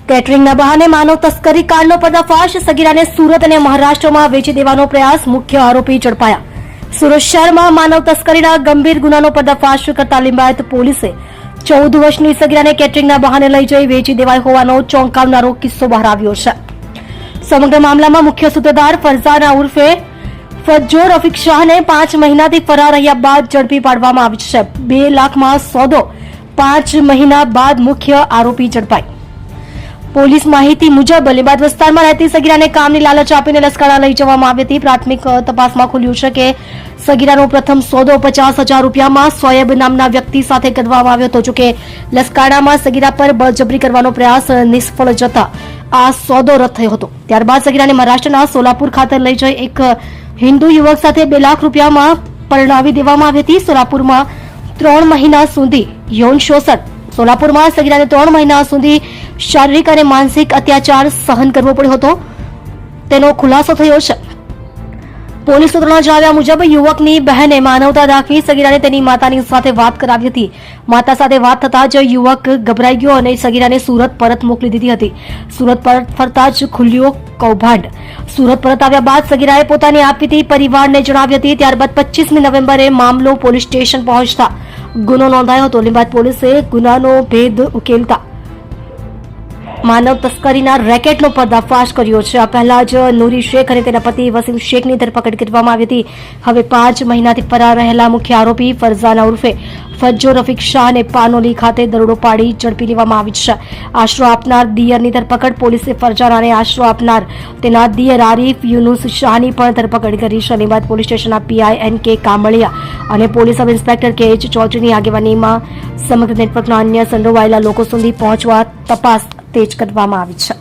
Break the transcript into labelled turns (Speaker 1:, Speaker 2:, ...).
Speaker 1: કેટરિંગના બહાને માનવ તસ્કરી કાંડનો પર્દાફાશ, સગીરાને સુરત અને મહારાષ્ટ્રમાં વેચી દેવાનો પ્રયાસ, મુખ્ય આરોપી ઝડપાયા। સુરત શહેરમાં માનવ તસ્કરીના ગંભીર ગુનાનો પર્દાફાશ કરતા લિંબાયત પોલીસે 14 વર્ષની સગીરાને કેટરિંગના બહાને લઈ જઈ વેચી દેવાઈ હોવાનો ચોંકાવનારો કિસ્સો બહાર આવ્યો છે। સમગ્ર મામલામાં મુખ્ય સૂત્રધાર ફરઝાના ઉર્ફે ફજ્જો રફીક શાહને 5 મહિનાથી ફરાર રહ્યા બાદ ઝડપી પાડવામાં આવી છે। 2 લાખમાં સોદો, 5 મહિના બાદ મુખ્ય આરોપી ઝડપાઈ। પોલીસ માહિતી મુજબ લીંબાયત વિસ્તારમાં રહેતી સગીરાને કામની લાલચ આપીને લસકાણા લઈ જવામાં આવી હતી। પ્રાથમિક તપાસમાં ખુલ્યું છે કે સગીરાનો પ્રથમ સોદો 50,000 રૂપિયામાં સોએબ નામના વ્યક્તિ સાથે કરવામાં આવ્યો હતો। જોકે લસકાણામાં સગીરા પર બળજબરી કરવાનો પ્રયાસ નિષ્ફળ જતા આ સોદો રદ થયો હતો। ત્યારબાદ સગીરાને મહારાષ્ટ્રના સોલાપુર ખાતે લઈ જઈ એક હિન્દુ યુવક સાથે 2 લાખ રૂપિયામાં પરણાવી દેવામાં આવી હતી। સોલાપુરમાં 3 મહિના સુધી યૌન શોષણ, સોલાપુરમાં સગીરાને 3 મહિના સુધી શારીરિક અને માનસિક અત્યાચાર સહન કરવો પડ્યો હતો તેનો ખુલાસો થયો છે। પોલીસ સૂત્રોના જણાવ્યા મુજબ યુવકની બહેને માનવતા દાખવી સગીરાને તેની માતાની સાથે વાત કરાવી હતી। માતા સાથે વાત થતા જ યુવક ગભરાઈ ગયો અને સગીરાને સુરત પરત મોકલી દીધી હતી। સુરત પરત ફરતા જ ખુલ્યો કૌભાંડ। સુરત પરત આવ્યા બાદ સગીરાએ પોતાની આપવીતી પરિવારને જણાવી હતી। ત્યારબાદ 25મી નવેમ્બરે મામલો પોલીસ સ્ટેશન પહોંચતા ગુનો નોંધાયો હતો। લીંબાયત પોલીસે ગુનાનો ભેદ ઉકેલતા માનવ તસ્કરીના રેકેટનો પર્દાફાશ કર્યો છે। આ પહેલા જ નૂરી શેખ અને તેના પતિ વસીમ શેખની ધરપકડ કરવામાં આવી હતી। હવે 5 મહિનાથી ફરાર રહેલા મુખ્ય આરોપી ફરઝાના ઉર્ફે ફજ્જો રફીક શાહને પાનોલી ખાતે દરોડો પાડી ઝડપી લેવામાં આવી છે। આશરો આપનાર દિયરની ધરપકડ, પોલીસે ફરઝાનાને આશરો આપનાર તેના દિયર આરીફ યુનુસ શાહની પણ ધરપકડ કરી છે। લીંબાયત પોલીસ સ્ટેશનના પીઆઈ NK કામળિયા અને પોલીસ સબ ઇન્સ્પેક્ટર KH ચૌધરીની આગેવાનીમાં સમગ્ર નેટવર્કના અન્ય સંડોવાયેલા લોકો સુધી પહોંચવા તપાસ તેજ કરવામાં આવી છે।